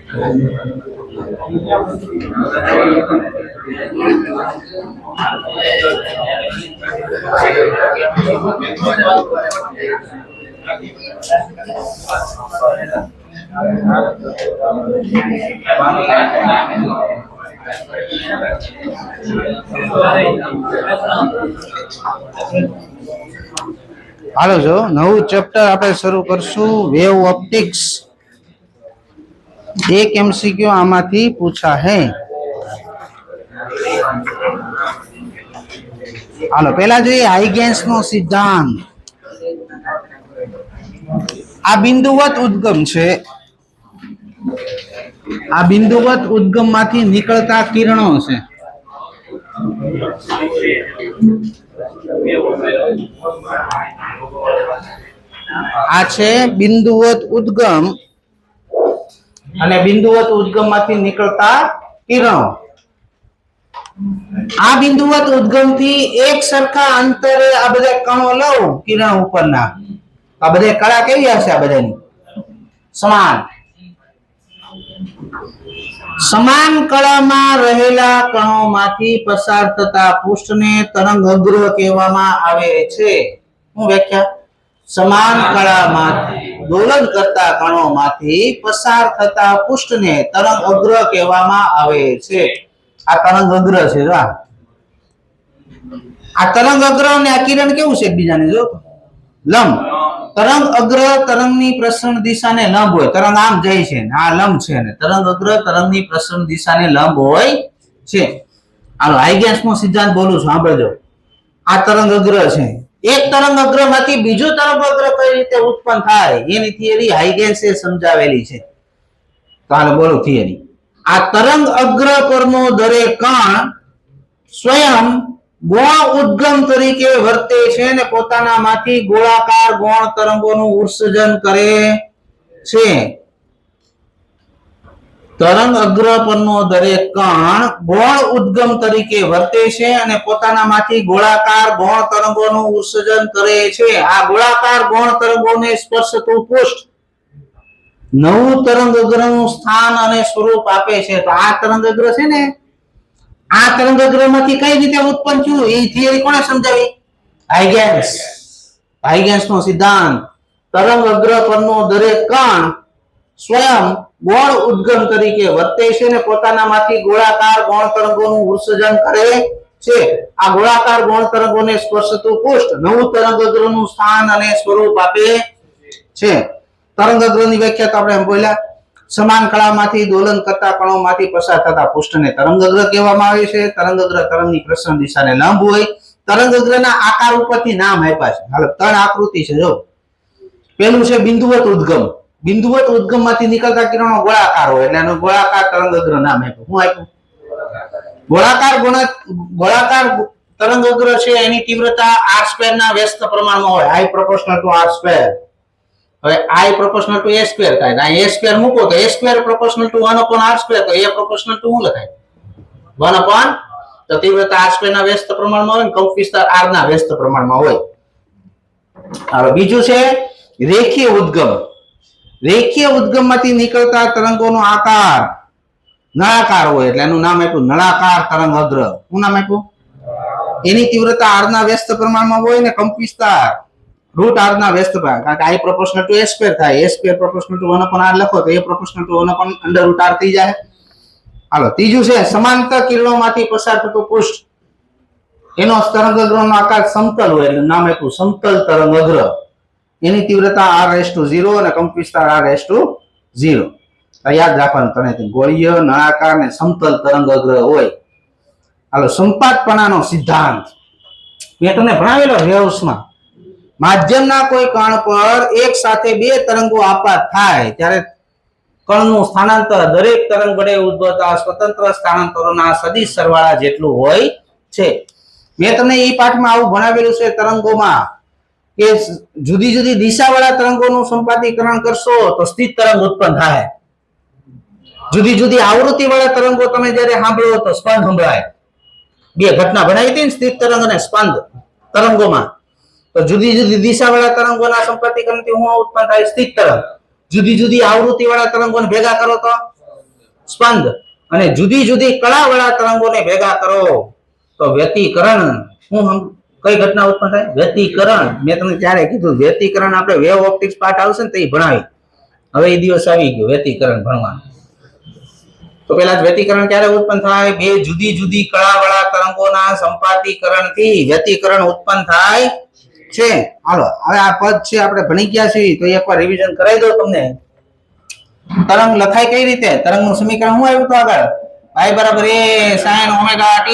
હાલો જો નવું ચેપ્ટર આપણે શરૂ કરશું વેવ ઓપ્ટિક્સ एक एमसीक्यू आमाथी पूछा है हालो पहला जो हाइगेन्स नो सिद्धांत आ बिंदुवत उद्गम छे आ बिंदुवत उद्गम माथी निकलता किरणों छे आ छे बिंदुवत उद्गम અને બિંદુવત ઉદ્ગમમાંથી નીકળતા કિરણો આ બિંદુવત ઉદ્ગમથી એક સરખા અંતરે આ બધા કણો લઉં કિરણ ઉપરના આ બધા કળા કેવી હશે આ બધાની સમાન સમાન કળામાં રહેલા કણોમાંથી પસાર થતા પૃષ્ઠને તરંગ અગ્ર કહેવામાં આવે છે હું વ્યાખ્યા સમાન કળામાંથી दोलन करता कणोमांथी पसार थता पृष्ठने तरंग अग्र कहेवामां आवे छे आ तरंग अग्र छे जो आ तरंग अग्र ने आ किरण केवुं छे एकबीजाने जो लंब तरंग अग्र तरंगनी प्रसरण दिशाने लंब होय तरंग आम जाय छे ने आ लंब छे ने तरंग अग्र तरंगनी प्रसरण दिशाने लंब होय छे हालो हाइगेन्स नो सिद्धांत बोलुं छुं सांभळजो आ तरंग अग्र छे एक तरंग अग्र मांथी बीजो तरंग अग्र कई रीते उत्पन्न थाय एनी थियरी हाइगेन्से समजावेली छे तो हालो बोलो थियरी आ तरंग अग्र परनो दरेक कण स्वयं गौण उद्गम तरीके वर्ते छे ने पोतानामांथी गोलाकार गौण तरंगोनुं उत्सर्जन करे छे तरंग अग्र परनो दरेक कण गौण उद्गम तरीके वर्ते छे अने पोतानामांथी गोलाकार गौण तरंगोनुं उत्सर्जन करे छे आ गोलाकार गौण तरंगोने स्पर्शતું पृष्ठ नवुं तरंग अग्रનું સ્થાન અને સ્વરૂપ આપે છે તો આ તરંગ અગ્ર છે ને આ તરંગ અગ્રમાંથી કઈ રીતે ઉત્પન્ન થયું એ થિયરી કોણે સમજાવી હાઇગેન્સનો સિદ્ધાંત તરંગ અગ્ર પરનો દરેક કણ स्वयं गौण उद्गम तरीके वर्ते छे ने पोतानामांथी गोलाकार गौण तरंगोनुं उत्सर्जन करे छे आ गोलाकार गौण तरंगोने स्पर्शતું पृष्ठ नवुं तरंग अग्रનું સ્થાન અને સ્વરૂપ આપે છે तरंग अग्रनी व्याख्या तो આપણે બોલ્યા સમાન કળામાંથી દોલન કરતા કણોમાંથી પસાર થતા પૃષ્ઠને તરંગ અગ્ર કહેવામાં આવે છે તરંગ અગ્ર તરંગની પ્રસરણ દિશાને લંબ હોય તરંગ અગ્રના આકાર ઉપરથી નામ આપ્યા છે હાલો ત્રણ આકૃતિ છે જો પહેલું છે બિંદુવત ઉદ્ગમ बिंदुवत उद्गम मांथी निकलता किरणों गोलाकार होय એટલે એનું ગોળાકાર તરંગ અગ્ર નામ આપ્યું હું આપ્યું ગોળાકાર તરંગ અગ્ર છે એની તીવ્રતા r² ના વ્યસ્ત પ્રમાણમાં હોય I proportional to r². હવે I proportional to a² થાય તો અહીં a² મૂકો તો a² proportional to 1/r² તો a proportional to શું લખાય 1/ તો તીવ્રતા r² ના વ્યસ્ત પ્રમાણમાં હોય ને કંપ વિસ્તાર r ના વ્યસ્ત પ્રમાણમાં હોય હવે બીજું છે રેખીય ઉદ્ગમ रेखीय उद्गम मांथी निकलता तरंगोनो आकार नळाकार होय એટલે એનું નામ આપ્યું નળાકાર તરંગ અગ્ર શું નામ આપ્યું એની તીવ્રતા r ના વ્યસ્ત પ્રમાણમાં હોય ને કંપ વિસ્તાર √r ના વ્યસ્ત પ્રમાણ કારણ કે I proportional to a² થાય a² proportional to 1/r લખો તો a proportional to 1/√r થઈ જાય હાલો ત્રીજું છે સમાંતર કિરણોમાંથી પસાર થતું પૃષ્ઠ એનો તરંગ અગ્રનો આકાર સમતલ હોય એટલે નામ આપ્યું સમતલ તરંગ અગ્ર એની તીવ્રતા r⁻0 અને કંપ વિસ્તાર r⁻0 યાદ રાખવાનું તને ગોળીય નળાકાર ને સમતલ તરંગ અગ્ર હોય હાલો સંપાતપણાનો સિદ્ધાંત મેં તમને ભણાવેલો વેવ્સમાં માધ્યમના કોઈ કણ પર એક સાથે બે તરંગો આપાત થાય ત્યારે કણનું સ્થાનાંતર દરેક તરંગ વડે ઉદ્ભવતા સ્વતંત્ર સ્થાનાંતરોના સદિશ સરવાળા જેટલું હોય છે મેં તમને એ પાઠમાં આવું ભણાવેલું છે તરંગોમાં કે જુદી જુદી દિશાવાળા તરંગોનું સંપાતીકરણ કરશો તો સ્થિત તરંગ ઉત્પન્ન થાય જુદી જુદી આવૃત્તિવાળા તરંગો તમે જ્યારે સાંભળો તો સ્પંદ સંભળાય બે ઘટના બનાવી હતી ને સ્થિત તરંગ અને સ્પંદ તરંગોમાં તો જુદી જુદી દિશાવાળા તરંગોના સંપાતીકરણથી શું ઉત્પન્ન થાય સ્થિત તરંગ જુદી જુદી આવૃત્તિવાળા તરંગોને ભેગા કરો તો સ્પંદ અને જુદી જુદી કળાવાળા તરંગોને ભેગા કરો તો વ્યતિકરણ કઈ ઘટના ઉત્પન્ન થાય? વ્યતિકરણ. મેં તમને ત્યારે કીધું વ્યતિકરણ આપણે વેવ ઓપ્ટિક્સ પાઠ આવશે ને તો એ ભણાવી. હવે એ દિવસ આવી ગયો વ્યતિકરણ ભણવાનું. તો પેલા વ્યતિકરણ ક્યારે ઉત્પન્ન થાય? બે જુદી જુદી કળાવાળા તરંગોના સંપાતીકરણથી વ્યતિકરણ ઉત્પન્ન થાય છે. હાલો હવે આ પદ છે આપણે ભણી ગયા છીએ તો એકવાર રિવિઝન કરાવી દો તમને. તરંગ લખાય કઈ રીતે? તરંગનું સમીકરણ શું આવ્યું હતું આગળ? y બરાબર a sin ઓમેગા t.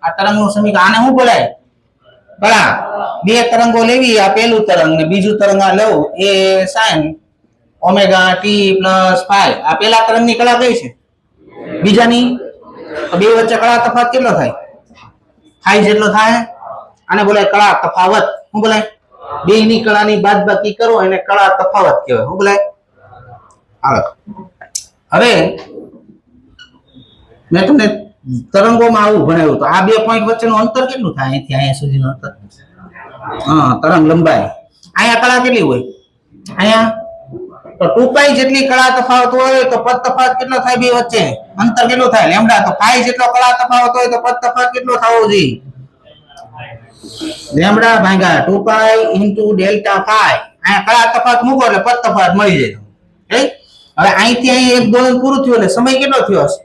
આ તરંગનું સમીકરણ આને શું બોલાય? કળા. બે તરંગો લેવી, આ પહેલું તરંગ ને બીજું તરંગ આ લેવું, a sin omega t plus phi. આ પહેલા તરંગની કળા કઈ છે? બીજાની. તો બે વચ્ચે કળા તફાવત કેટલો થાય? phi જેટલો થાય. આને બોલાય કળા તફાવત. શું બોલાય? બે ની કળાની બાદબાકી કરો એને કળા તફાવત કહેવાય. શું બોલાય? હવે મેં તમને તરંગોમાં આવું ભણાવ્યું તો આ બે પોઈન્ટ વચ્ચેનું અંતર કેટલું થાય? અહીંથી અહીંયા સુધીનું અંતર. તરંગ લંબાઈ. અહીંયા કળા કેટલી હોય? અહીંયા તો 2π જેટલી કળા તફાવત હોય તો પદ તફાવત કેટલો થાય બે વચ્ચે? અંતર કેટલું થાય? લેમ્ડા. તો phi જેટલો કળા તફાવત હોય તો પદ તફાવત કેટલો થવો જોઈએ? લેમ્ડા ભાગ્યા 2π ડેલ્ટા phi. અહીંયા કળા તફાવત મૂકો એટલે પદ તફાવત મળી જાય. રાઈટ? હવે અહીંથી અહીં એક દોલન પૂરું થયું એટલે સમય કેટલો થયો હશે?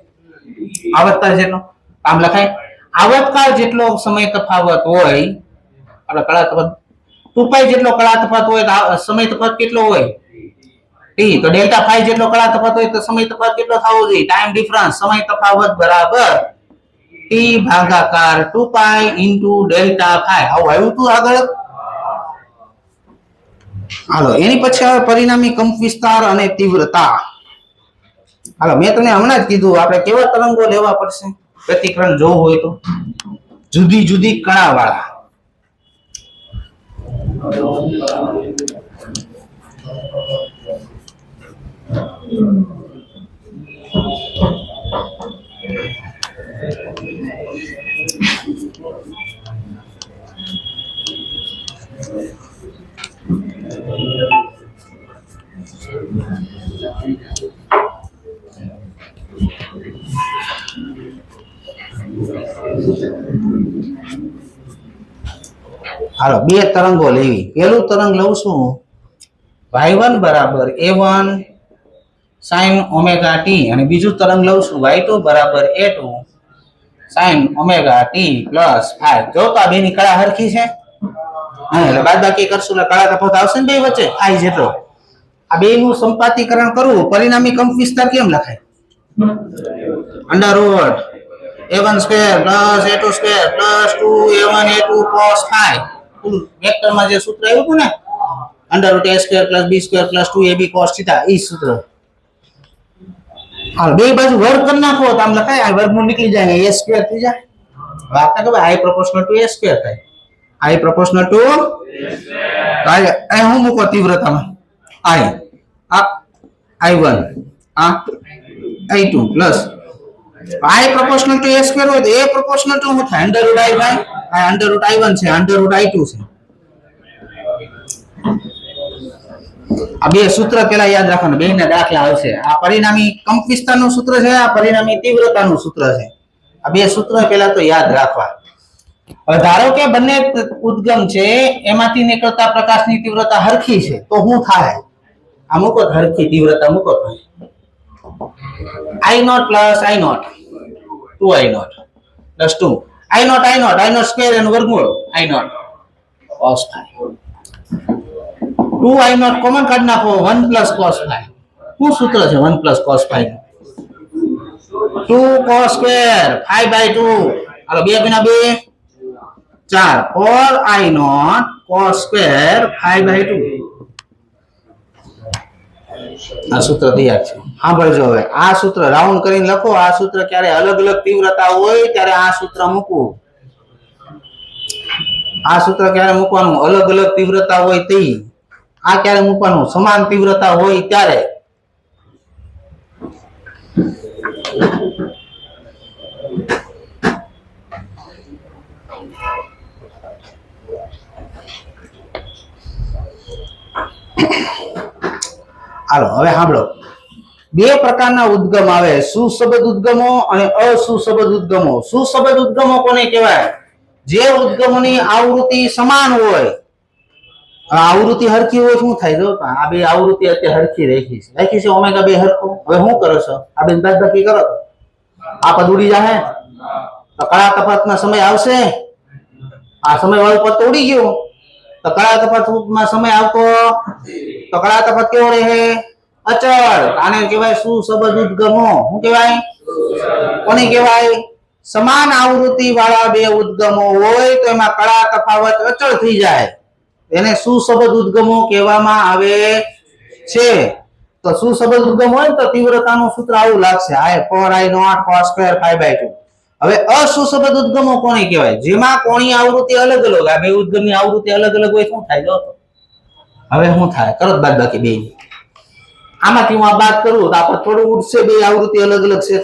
આવર્તકાળ જેટલો. આમ લખાય આવર્તકાળ જેટલો સમય તફાવત હોય એટલે કળા તફાવત 2π જેટલો કળા તફાવત હોય તો સમય તફાવત કેટલો હોય? t. તો ડેલ્ટા phi જેટલો કળા તફાવત હોય તો સમય તફાવત કેટલો થવો જોઈએ? Time difference. સમય તફાવત બરાબર t ભાગાકાર 2π ડેલ્ટા phi. આવું આવ્યું હતું આગળ. હાલો એની પછી આવે પરિણામી કંપવિસ્તાર અને તીવ્રતા. હાલો મેં તમને હમણાં જ કીધું આપણે કેવા તરંગો લેવા પડશે વ્યતિકરણ જોવું હોય તો? જુદી જુદી કળાવાળા. હાલો બે તરંગો લેવી. પેલું તરંગ લઉં છું y1 બરાબર a1 sin ઓમેગા t અને બીજું તરંગ લઉં છું y2 બરાબર a2 sin omega t plus phi. જો તો આ બેની કળા હરખી છે. એટલે બાદબાકી કરશું એટલે કળા તફાવત આવશે ને બે વચ્ચે phi જેટલો. આ બેનું સંપાતીકરણ કરવું પરિણામી કંપવિસ્તાર કેમ લખાય? Under a1 square plus a2 square plus 2a1 a2 cos phi. વેક્ટરમાં જે સૂત્ર આવ્યું હતું ને under route a square plus b square plus 2ab cos θ એ સૂત્ર. હાલ બે બાજુ વર્ગ કરી નાખો તો આમ લખાય. આ વર્ગમૂળ નીકળી જાય a સ્ક્વેર થઈ જાય. વાત ના કે i proportional two a square થાય. i પ્રોપોર્શનલ ટુ આ હું મૂકો તીવ્રતામાં i આ i1 આ i2 plus i proportional two a square હોય તો a પ્રોપોર્શનલ ટુ શું થાય? અંડર રૂટ i બાય આ અંડર રૂટ i1 છે અંડર રૂટ i2 છે. આ બે સૂત્ર પેલા યાદ રાખવાનું. બેના દાખલા આવશે. આ પરિણામી કંપવિસ્તારનું સૂત્ર છે, આ પરિણામી તીવ્રતાનું સૂત્ર છે. આ બે સૂત્ર પેલા તો યાદ રાખવા. હવે ધારો કે બંને ઉદ્ગમ છે એમાંથી નીકળતા પ્રકાશની તીવ્રતા હરખી છે તો શું થાય? આ મૂકો હરખી તીવ્રતા મૂકો તો i0 plus i0 2i0 plus 2 i0 square એનું વર્ગમૂળ i0 cos phi. 2i0 common કાઢી નાખો 1 પ્લસ cos phi. શું સૂત્ર છે 1 plus cos phi? 2 cos square phi by 2. હાલો 2 ગુણ્યા 2 4 4i0 cos square phi by 2. આ સૂત્ર તૈયાર છે. સાંભળજો હવે આ સૂત્ર રાઉન્ડ કરીને લખો. આ સૂત્ર ક્યારે અલગ અલગ તીવ્રતા હોય ત્યારે આ સૂત્ર મૂકવું. આ સૂત્ર ક્યારે મૂકવાનું? અલગ અલગ તીવ્રતા હોય તે. આ ક્યારે મૂકવાનું? સમાન તીવ્રતા હોય ત્યારે. હાલો હવે સાંભળો. બે પ્રકારના ઉદ્ગમ આવે, સુશબ્દ ઉદ્ગમો અને અસુશબ્દ ઉદ્ગમો. સુશબ્દ ઉદ્ગમો કોને કહેવાય? જે ઉદ્ગમોની આવૃત્તિ સમાન હોય. આવૃત્તિ હરખી હોય શું થાય? જો આ બે આવૃત્તિ અત્યારે હરખી રાખી છે ઓમેગા બે હરખું. હવે શું કરો છો? આ બે બાદબાકી કરો તો આ પદ ઉડી જાય. તો કળા તફાવતમાં સમય આવશે. આ સમય વાળું પદ તો ઉડી ગયું. તો કળા તફાવતમાં સમય આવતો તો કળા તફાવત કેવો રહે? અચળ. આને કહેવાય સુશબ્દ ઉદ્ગમો. શું કહેવાય? કોને કહેવાય? સમાન આવૃત્તિ વાળા બે ઉદ્ગમો હોય તો એમાં કળા તફાવત અચળ થઈ જાય, એને સુશબ્દ ઉદ્ગમો કહેવામાં આવે છે. તો સુશબ્દ ઉદ્ગમ હોય તો તીવ્રતાનું સૂત્ર આવું લાગશે, I4I0 cos² π/2. હવે અસુશબ્દ ઉદ્ગમો કોને કહેવાય? જેમાં કોણી આવૃત્તિ અલગ અલગ, આ બે ઉદ્ગમની આવૃત્તિ અલગ અલગ હોય શું થાય? જો તો હવે શું થાય? કરો બાદબાકી બે. આમાંથી હું આ બાદ કરું તો આપણે થોડું ઉડશે, બે આવૃત્તિ અલગ અલગ છે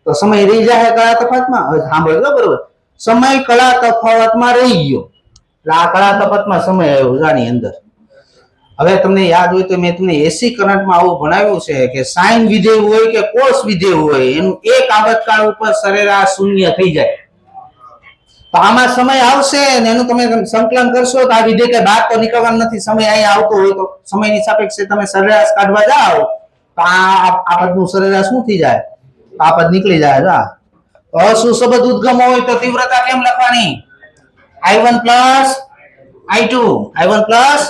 તો સમય રહી જાય કળા તફાવતમાં. હવે સાંભળજો બરોબર, સમય કળા તફાવતમાં રહી ગયો. આ કળા તફાવતમાં સમય આવ્યો જાની અંદર. હવે તમને યાદ હોય તો મેં તમને એસી કરંટમાં આવું ભણાવ્યું છે કે સાઇન વિધેય હોય કે કોસ વિધેય હોય એનું એક આવર્તકાળ ઉપર સરેરાશ શૂન્ય થઈ જાય. તો આમાં સમય આવશે ને એનું તમે સંકલન કરશો તો આ વિધેય કે બાદ તો નીકળવાનું નથી. સમય અહીંયા આવતો હોય તો સમયની સાપેક્ષે તમે સરેરાશ કાઢવા જાઓ તો આ પદનું સરેરાશ શું થઈ જાય? આ પદ નીકળી જાય. અસુશબ્દ ઉદ્ગમ હોય તો તીવ્રતા કેમ લખવાની? I1 plus I2, I1 plus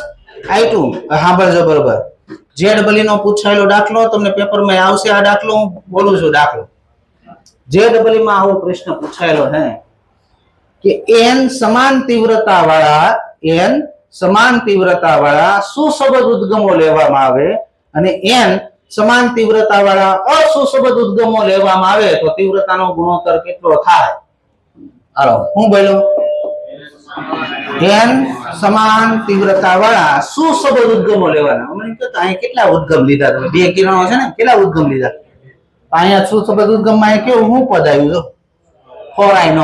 I2. સાંભળજો બરોબર. ZEE નો પૂછાયેલો દાખલો તમને પેપરમાં આવશે. આ દાખલો હું બોલું છું. દાખલો ZEE માં આવો પ્રશ્ન પૂછાયેલો છે કે n સમાન તીવ્રતા વાળા સુશબ્દ ઉદ્ગમો લેવામાં આવે અને n સમાન તીવ્રતા વાળા અસુશબ્દ ઉદ્ગમો લેવામાં આવે તો તીવ્રતાનો ગુણોત્તર કેટલો થાય? હાલો હું બોલ્યો? n સમાન તીવ્રતા વાળા સુશબ્દ ઉદ્ગમો લેવાના. અમને તો અહીંયા કેટલા ઉદ્ગમ લીધા? તમે બે કિરણો છે ને, કેટલા ઉદ્ગમ લીધા? અહીંયા સુશબ્દ ઉદ્ગમ માં કેવું શું પદ આવ્યું? જો 4I0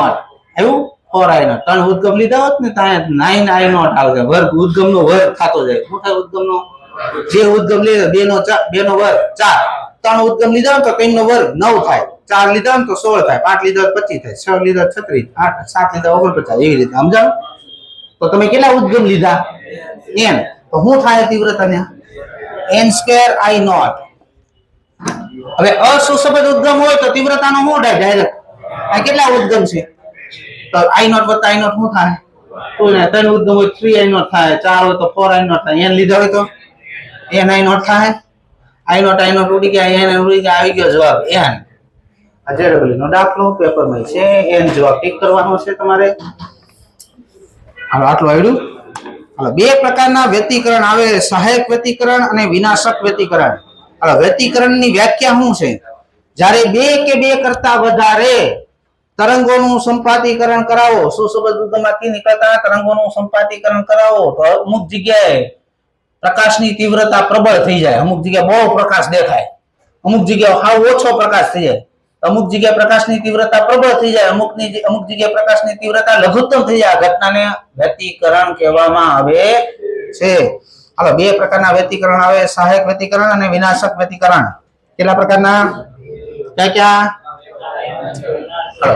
આવ્યું. 4I0 ત્રણ ઉદ્ગમ લીધા હોત ને તો અહીંયા 9I0 આવે. વર્ગ ઉદ્ગમ નો વર્ગ થતો જાય. શું થાય ઉદ્ગમ નો? જે ઉદ્ગમ લીધા બે નો વર્ગ 4. ત્રણ ઉદ્ગમ લીધા તો 3 નો વર્ગ 9 થાય. 4 લીધા તો 16 થાય. 5 લીધા 25 થાય. 6 લીધા 36, 8 7 લીધા 49. એવી રીતે સમજાવ. તો તમે કેટલા ઉદ્ગમ લીધા? n. તો શું થાય તીવ્રતા ને? n²I0. હવે અસુશબ્દ ઉદ્ગમ હોય તો તીવ્રતાનો શું થાય? ડાયરેક્ટ આ કેટલા ઉદ્ગમ છે તો I0 + I0 શું થાય? ત્રણ ઉદ્ગમ હોય 3I0 થાય. 4 હોય તો 4I0 થાય. n લીધા હોય તો n I0 થાય. I0 ઉડી ગયા, n ઉડી ગયા, આવી ગયો જવાબ n. આ ZEE નો દાખલો પેપરમાં છે. n જવાબ ટીક કરવાનો છે તમારે. હાલો આટલું આવડ્યું. હાલો બે પ્રકારના વ્યતિકરણ આવે, સહાયક વ્યતિકરણ અને વિનાશક વ્યતિકરણ. હાલો વ્યતિકરણની વ્યાખ્યા શું છે? જ્યારે બે કે બે કરતા વધારે તરંગોનું સંપાતીકરણ કરાવો, સુશબ્દ ઉદ્ગમમાંથી નીકળતા તરંગોનું સંપાતીકરણ કરાવો તો અમુક જગ્યાએ પ્રકાશની તીવ્રતા પ્રબળ થઈ જાય. અમુક જગ્યાએ બહુ પ્રકાશ દેખાય, અમુક જગ્યાએ હાવ ઓછો પ્રકાશ થઈ જાય. અમુક જગ્યાએ પ્રકાશની તીવ્રતા પ્રબળ થઈ જાય, અમુક જગ્યાએ પ્રકાશની તીવ્રતા લઘુત્તમ થઈ જાય. આ ઘટનાને વ્યતિકરણ કહેવામાં આવે છે. હાલો બે પ્રકારના વ્યતિકરણ આવે, સહાયક વ્યતિકરણ અને વિનાશક વ્યતિકરણ. કેટલા પ્રકારના? ક્યાં?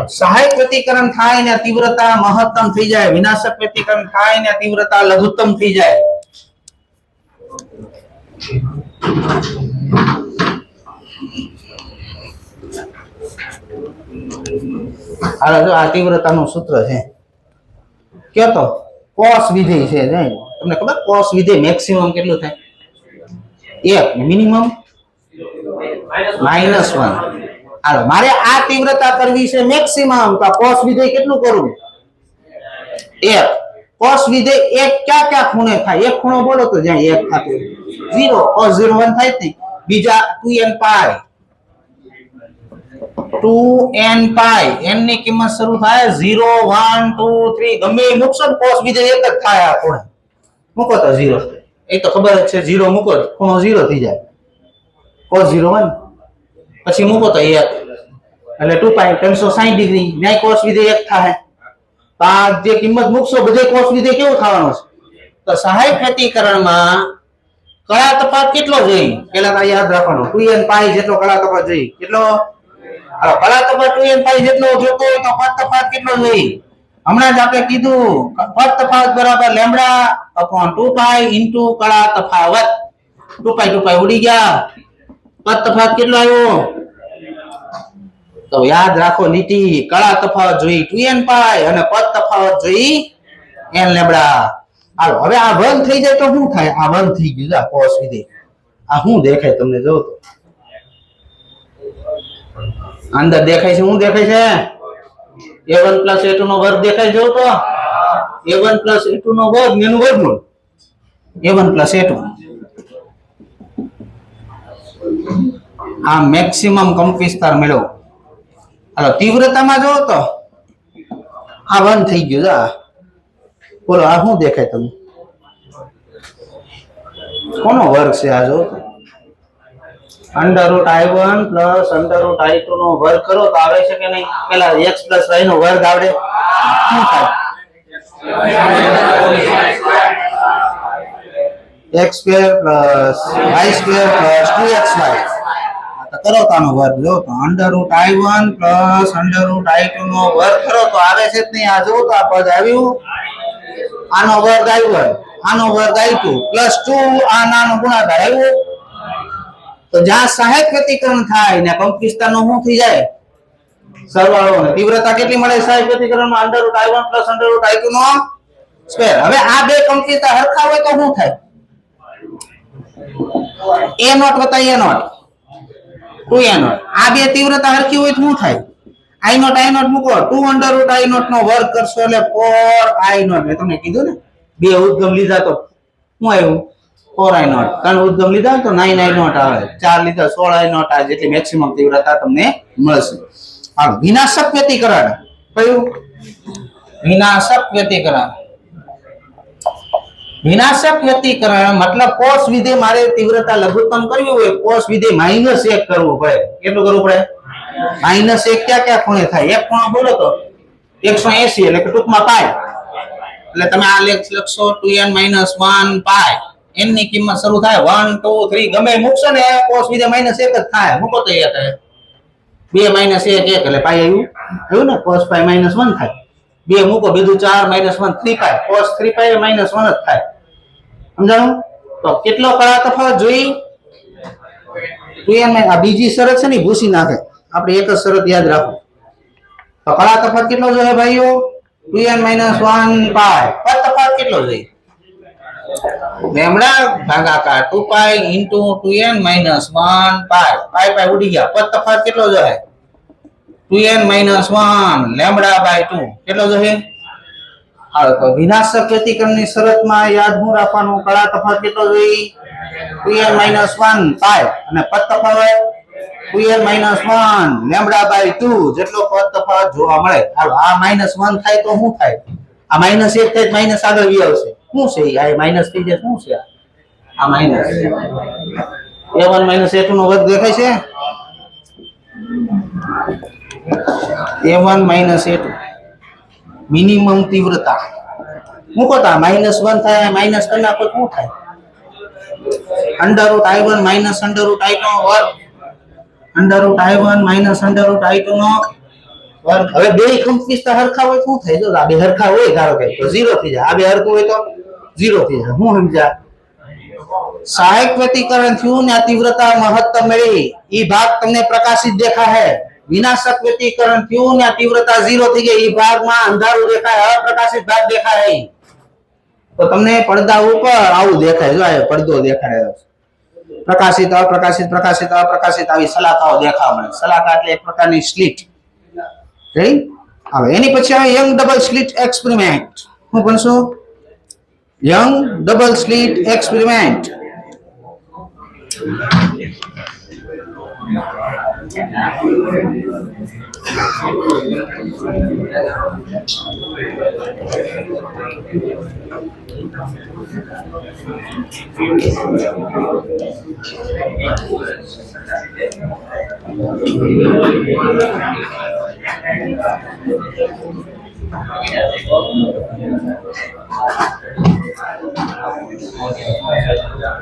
સહાયક વ્યતિકરણ થાય ને તીવ્રતા મહત્તમ થઈ જાય, વિનાશક વ્યતિકરણ થાય ને તીવ્રતા લઘુત્તમ થઈ જાય. હાલો જો આ તીવ્રતાનું સૂત્ર છે. કયો તો કોસ વિધેય છે. તમને ખબર કોસ વિધેય મેક્સિમમ કેટલું થાય? 1 મિનિમમ -1. હાલો મારે આ તીવ્રતા કરવી છે મેક્સિમમ, તો કોસ વિધેય કેટલું કરું? 1. કોસ વિધેય એક ક્યાં ખૂણે થાય? એક ખૂણો બોલો તો જ્યાં 1 થતું 0, cos 0 1 થાય જ નહીં. બીજા 2n π, 2n π. n ની કિંમત શરૂ થાય 0 1 2 3. ગમે એ મૂકશો ને કોસ વિધેય એક જ થાય. આ ખૂણે મૂકો તો 0. એ તો ખબર જ છે 0 મૂકો ખૂણો 0 થઈ જાય. cos 0 1 પછી મૂકો તો 1 એટલે 2 π 360 ડિગ્રી. ન્યાય કોસ વિધેય 1 થાય. તો આ જે કિંમત મૂકશો બધે કોસ વિધેય કેવું થવાનું છે? તો સહાયક વ્યતિકરણમાં કળા તફાવત કેટલો જોઈ પેલા તો યાદ રાખવાનું 2n પાઈ જેટલો કળા તફાવત જોઈ કેટલો હાલો કળા તફાવત 2n પાઈ જેટલો જોતો હોય તો પદ તફાવત કેટલો જોઈ હમણાં જ આપણે કીધું પદ તફાવત બરાબર લેમ્બડા અપોન 2 પાઈ ઇન્ટુ કળા તફાવત 2 પાઈ ઉડી ગયા પદ તફાવત કેટલો આવ્યો તો યાદ રાખો લીટી કળા તફાવત જોઈ 2n પાઈ અને પદ તફાવત જોઈ n લેમ્બડા હાલો હવે આ 1 થઈ જાય તો શું થાય આ 1 થઈ ગયું આ cos વિધેય આ શું દેખાય તમને જો તો અંદર દેખાય છે શું દેખાય છે a1 a2 નો વર્ગ દેખાય જો તો a1 a2 નો વર્ગ એનું વર્ગમૂળ a1 a2 આ મેક્સિમમ કંપ વિસ્તાર મેળવો હાલો તીવ્રતામાં જો તો આ 1 થઈ ગયું જા બોલો આ શું દેખાય તમને કોનો વર્ગ છે આ જો under root i1 plus under root i2 નો વર્ગ કરો તો આવે છે કે નહીં પેલા x પ્લસ y નો વર્ગ આવડે શું થાય x square plus y square plus 2xy તો કરો તો આનો વર્ગ જો તો under root i1 plus under root i2 નો વર્ગ કરો તો આવે છે જ નહીં આ જો તો આ પદ આવ્યું આનો વર્ગ i1 આનો વર્ગ i2 પ્લસ 2 આ નાનો ગુણાકાર આવ્યો તો જ્યાં સહાયક વ્યતિકરણ થાય ને કંપ વિસ્તારનો શું થઈ જાય સરવાળો ને તીવ્રતા કેટલી મળે સહાયક વ્યતિકરણમાં under root i1 plus under root i2 નો સ્ક્વેર હવે આ બે કંપ વિસ્તાર સરખા હોય તો શું થાય a0 વત્તા a0 2a0 આ બે તીવ્રતા સરખી હોય તો શું થાય i0 મૂકો 2 અંડર રૂટ i0 નો વર્ગ કરશો એટલે 4i0 મેં તમને કીધું ને બે ઉદ્ગમ લીધા તો શું આવ્યું 4i0 ત્રણ ઉદ્ગમ લીધા તો 9i0 આવે ચાર લીધા 16i0 આ જેટલી મેક્સિમમ તીવ્રતા તમને મળશે હાલો વિનાશક વ્યતિકરણ કયું વિનાશક વ્યતિકરણ વિનાશક વ્યતિકરણ મતલબ cos વિધેય મારે તીવ્રતા લઘુત્તમ કરવી હોય cos વિધેય -1 કરવું પડે કેટલું કરવું પડે -1 ક્યાં ખૂણે થાય એક ખૂણો બોલો તો 180 એટલે કે ટૂંકમાં પાઈ એટલે તમે આ લખશો 2n - 1 પાઈ n ની કિંમત શરૂ થાય 1 2 3 ગમે મૂકશો ને cos વિધેય -1 જ થાય મૂકો તો 1 થાય 2 - 1 1 એટલે પાઈ આવ્યું ને cos પાઈ -1 થાય 2 મૂકો બીજું 4 - 1 3 પાઈ cos 3 પાઈ -1 જ થાય સમજાણું તો કેટલો કળા તફાવત જોઈ 2n આ બીજી શરત છે ને ભૂસી નાખે આપણે એક જ શરત યાદ રાખો તો કળા તફાવત કેટલો જોઈએ ભાઈઓ 2n - 1 પાઈ પદ તફાવત કેટલો જોઈએ લેમ્બડા ભાગાકાર 2 પાઈ ઇન્ટુ 2n - 1 પાઈ પાઈ ઉડી ગયા પદ તફાવત કેટલો જોઈએ 2n - 1 લેમ્બડા બાય 2 કેટલો જોઈએ હાલો તો વિનાશક વ્યતિકરણની શરતમાં યાદ હું રાખવાનું કળા તફાવત કેટલો જોઈએ 2n - 1 પાઈ અને પદ તફાવત 2n - 1 લેમ્બડા બાય 2 જેટલો પદ તફાવત જોવા મળે હાલો આ -1 થાય તો શું થાય આ -1 થાય માઈનસ આગળ વી આવશે શું છે આ માઈનસ થઈ જાય શું છે આ માઈનસ a1 - a2 નો વર્ગ દેખાય છે a1 - a2 મિનિમમ તીવ્રતા મૂકો તો -1 થાય માઈનસ કરી નાખો શું થાય under root i1 minus under root i2 નો વર્ગ under root i1 minus under root i2 નો વર્ગ હવે બે કંપ વિસ્તાર સરખા હોય શું થાય જો આ બે સરખા હોય ધારો કે તો 0 થઈ જાય આ બે સરખું હોય તો 0 થઈ જાય હું સમજ્યા સહાયક વ્યતિકરણ થયું ને આ તીવ્રતા મહત્તમ મળી ઈ ભાગ તમને પ્રકાશિત દેખા है વિનાશક વ્યતિકરણ થયું ને આ તીવ્રતા 0 થઈ ગઈ ઈ ભાગમાં અંધારું દેખાય અપ્રકાશિત ભાગ દેખાય તો તમને પડદા ઉપર આવું દેખાય જો આ પડદો દેખાય પ્રકાશિત અપ્રકાશિત પ્રકાશિત અપ્રકાશિત આવી સલાખાઓ દેખાવા મળે સલાખા એટલે એક પ્રકારની સ્લિટ રાઈટ હવે એની પછી આવે યંગ ડબલ સ્લિટ એક્સપેરિમેન્ટ હું ભણશું યંગ ડબલ સ્લિટ એક્સપેરિમેન્ટ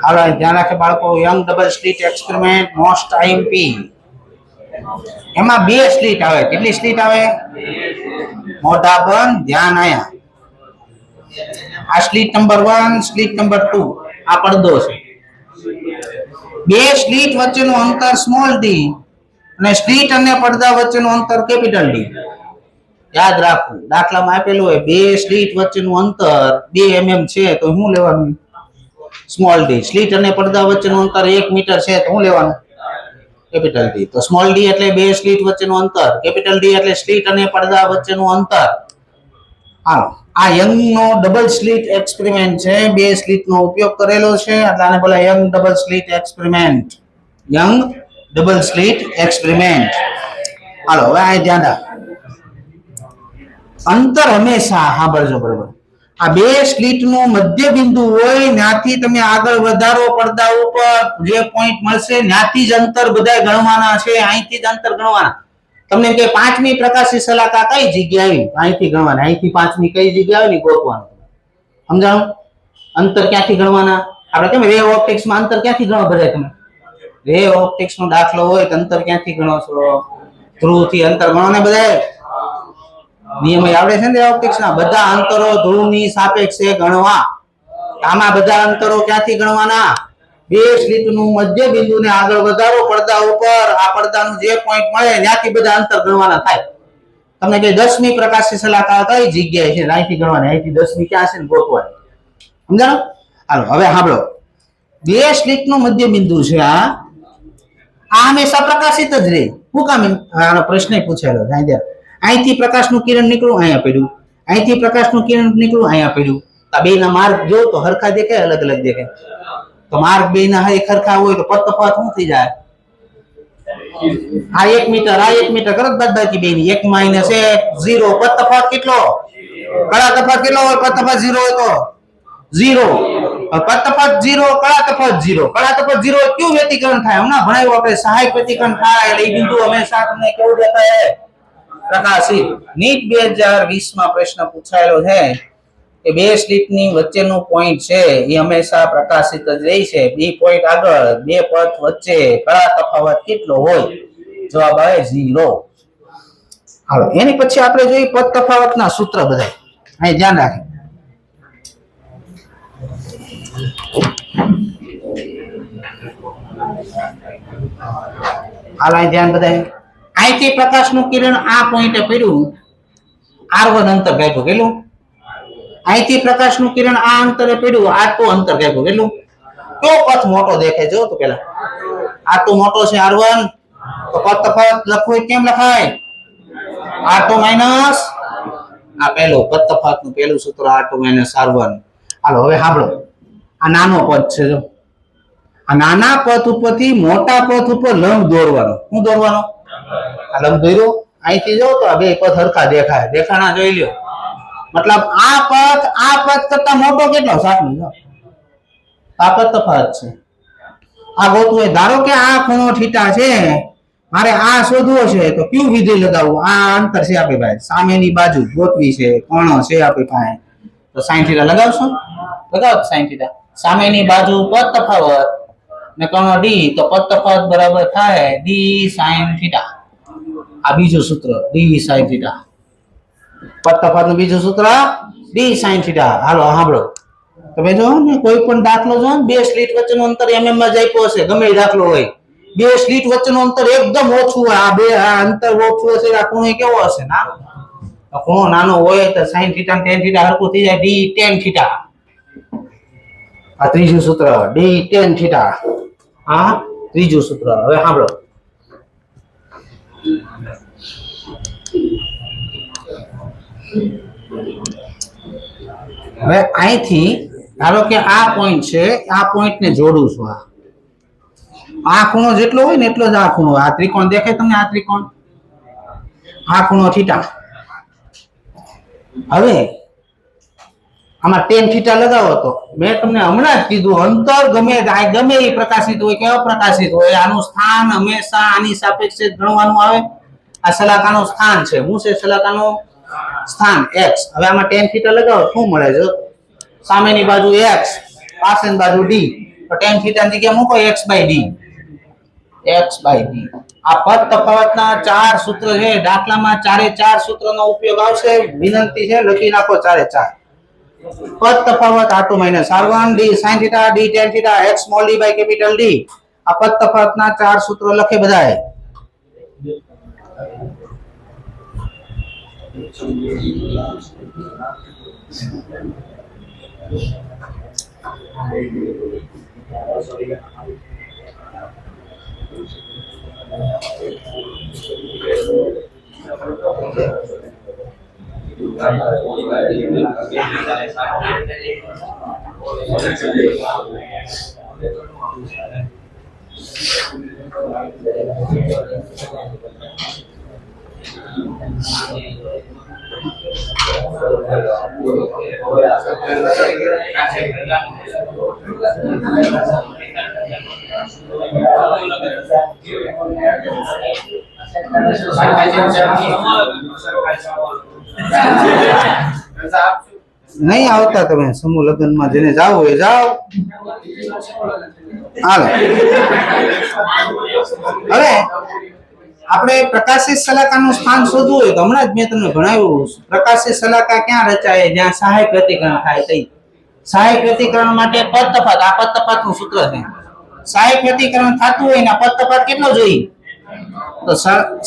હાલો ધ્યાન રાખે બાળકો, young double slit experiment most IMP. એમાં બે સ્લિટ આવે. કેટલી સ્લિટ આવે? મોઢા બંધ, ધ્યાન આયા. આ સ્લિટ નંબર 1, સ્લિટ નંબર 2. આ પડદો છે. બે સ્લિટ વચ્ચેનું અંતર સ્મોલ ડી અને સ્લિટ અને પડદા વચ્ચેનું અંતર કેપિટલ ડી. યાદ રાખવું, દાખલામાં આપેલું હોય બે સ્લિટ વચ્ચેનું અંતર 2 mm છે તો શું લેવાનું? Small D. સ્લિટ અને પડદા વચ્ચેનું અંતર 1 મીટર છે તો શું લેવાનું? Capital D. તો સ્મોલ ડી એટલે બે સ્લિટ વચ્ચેનું અંતર, કેપિટલ ડી એટલે સ્લિટ અને પડદા વચ્ચેનું અંતર. હાલો, આ યંગ નો ડબલ સ્લિટ એક્સપેરિમેન્ટ છે. બે સ્લિટ નો ઉપયોગ કરેલો છે એટલે આને બોલાય Young double slit experiment. Young double slit experiment. હાલો હવે આ ધ્યાન રાખ. અંતર હંમેશા સાંભળજો બરોબર. આ બે સ્લિટ નું મધ્ય બિંદુ હોય ત્યાંથી તમે આગળ વધારો પડદા ઉપર જે પોઈન્ટ મળશે ત્યાંથી જ અંતર બધા ગણવાના છે. અહીંથી જ અંતર ગણવાના. તમને કે પાંચમી પ્રકાશી સલાકા કઈ જગ્યાએ આવી? અહીંથી ગણવાના. અહીંથી પાંચમી કઈ જગ્યાએ આવી ગોતવાનું. સમજાણું? અંતર ક્યાંથી ગણવાના? આપણે કેમ રે ઓપ્ટિક્સ માં અંતર ક્યાંથી ગણો બધા તમે? રે ઓપ્ટિક્સ નો દાખલો હોય તો અંતર ક્યાંથી ગણો છો? ધ્રુવ થી અંતર ગણો ને બધા. નિયમ આવડે છે ને ઓપ્ટિક્સ ના? બધા અંતરો ધ્રુવની સાપેક્ષે ગણવા. આમાં બધા અંતરો ક્યાંથી ગણવાના? બે સ્લિટ નું મધ્ય બિંદુ ને આગળ વધારો પડદા ઉપર આ પડદાનું જે પોઈન્ટ મળે ત્યાંથી બધા અંતર ગણવાના થાય. તમને કે 10મી પ્રકાશી સલાકા કઈ જગ્યાએ છે? અહીંથી ગણવાની. અહીંથી 10મી ક્યાં છે ને ગોતવાની. સમજાણો? હાલો હવે સાંભળો. બે સ્લિટ નું મધ્ય બિંદુ છે આ હંમેશા પ્રકાશિત જ રહે. શું કામ? આનો પ્રશ્ન પૂછેલો. અહીંથી પ્રકાશનું કિરણ નીકળ્યું, અહીંયા પડ્યું. અહીંથી પ્રકાશનું કિરણ નીકળ્યું, અહીંયા પડ્યું. આ બેના માર્ગ જો તો હરખા દેખાય, અલગ અલગ દેખાય? તો માર્ગ બેના હરખા હોય તો તફાવત શું થઈ જાય? આ 1 મીટર, આ 1 મીટર કરત બાદબાકી બેની 1 - 1 0. તફાવત કેટલો? કળા તફાવત કેટલો હોય? તફાવત 0 હોય તો 0. તફાવત 0, કળા તફાવત 0. કળા તફાવત 0 હોય ક્યુ વ્યતિકરણ થાય? હમણાં ભણાવ્યું આપણે સહાયક વ્યતિકરણ થાય. એટલે એ બિંદુ હંમેશા તમને કેવું દેખાય? પ્રકાશિત. નીટ 2020 માં પ્રશ્ન પૂછાયેલો છે કે બે સ્લિટ ની વચ્ચેનું પોઈન્ટ છે એ હંમેશા પ્રકાશિત જ રહે છે. બી પોઈન્ટ આગળ બે પથ વચ્ચે કળા તફાવત કેટલો હોય? જવાબ આવે 0. હાલો એની પછી આપણે જોઈએ પથ તફાવતના સૂત્ર બધા. અહીં ધ્યાન રાખે. હાલ અહીં ધ્યાન બધા. અહીંથી પ્રકાશનું કિરણ આ પોઈન્ટે પડ્યું, r1 અંતર કાઢ્યું. કેટલું? અહીંથી પ્રકાશનું કિરણ આ અંતરે પડ્યું, r2 અંતર કાઢ્યું. કેટલું? કયો પથ મોટો દેખાય? જો તો પેલા r2 મોટો છે r1. તો પથ તફાવત લખવું કેમ લખાય? r2 માઈનસ આ પહેલું પથ તફાવતનું પહેલું સૂત્ર r2 માઈનસ r1. હાલો હવે સાંભળો. આ નાનો પથ છે જો. આ નાના પથ ઉપરથી મોટા પથ ઉપર લંબ દોરવાનો. શું દોરવાનો? આ લંબ દોર્યો. અહીંથી જો તો આ બે પથ હરખા દેખાય. દેખાણા જોઈ લ્યો. મતલબ આ પથ કરતા મોટો કેટલો? સાતનો જો. આ પથ તફાવત છે. આ ગોતવું હોય. ધારો કે આ ખૂણો થીટા છે, મારે આ શોધવો છે તો ક્યુ વિધેય લગાવવું? આ અંતર છે આપણી પાસે, સામેની બાજુ ગોતવી છે, કોણો છે આપણી પાસે, તો sin થીટા લગાવશો? લગાવો sin થીટા. સામેની બાજુ પથ તફાવત ને કોણો d, તો પથ તફાવત બરાબર થાય d sin થીટા. આ બીજું સૂત્ર d sin થીટા. પથ તફાવતનું બીજું સૂત્ર d sin થીટા. હાલો સાંભળો. તમે જો ને કોઈ પણ દાખલો જો બે સ્લિટ વચ્ચેનું અંતર mm માં જ આપ્યો હશે, ગમે એ દાખલો હોય. બે સ્લિટ વચ્ચેનું અંતર એકદમ ઓછું હોય. આ બે અંતર ઓછું હશે, આ ખૂણો કેવો હશે? નાનો. ખૂણો નાનો હોય તો sin થીટા tan થીટા હરખું થઈ જાય, d tan થીટા. આ ત્રીજું સૂત્ર d tan થીટા. આ ત્રીજું સૂત્ર. હવે સાંભળો. હવે અહીંથી ધારો કે આ પોઈન્ટ છે, આ પોઈન્ટ ને જોડું છું. આ ખૂણો જેટલો હોય ને એટલો જ આ ખૂણો. આ ત્રિકોણ દેખાય તમને? આ ત્રિકોણ, આ ખૂણો થીટા. હવે આમાં tan થીટા લગાવો તો મેં તમને હમણાં જ કીધું અંતર ગમે એ પ્રકાશિત હોય કે અપ્રકાશિત હોય, આનું સ્થાન હંમેશા આની સાપેક્ષે ગણવાનું આવે. આ સલાકાનું સ્થાન છે. શું છે સલાકાનું? સ્થાન x. હવે આમાં tan θ લગાવો શું મળે છે? સામેની બાજુ x, પાછળની બાજુ d. તો tan θ ની જગ્યાએ મૂકો x/d. x/d. આ પદ તફાવતના 4 સૂત્ર છે. દાખલામાં ચારે 4 સૂત્રનો ઉપયોગ આવશે. વિનંતી છે લખી નાખો ચારે 4. પદ તફાવત r2 - r1 d sin θ d tan θ x small d by capital D. આ પદ તફાવતના 4 સૂત્રો લખે બધાએ. નહીં આવતા તમે સમૂહ લગ્નમાં જેને જાવ એ જાવ. હાલો હવે આપણે પ્રકાશિત શલાકાનું સ્થાન શોધવું હોય તો હમણાં જ મેં તમને ભણાવ્યું. પ્રકાશિત શલાકા ક્યાં રચાય? જ્યાં સહાયક વ્યતિકરણ થાય તે. સહાયક વ્યતિકરણ માટે પદ તફાત, આ પદ તફાતનું સૂત્ર છે. સહાયક વ્યતિકરણ થતું હોય ને પદ તફાત કેટલો જોઈએ? તો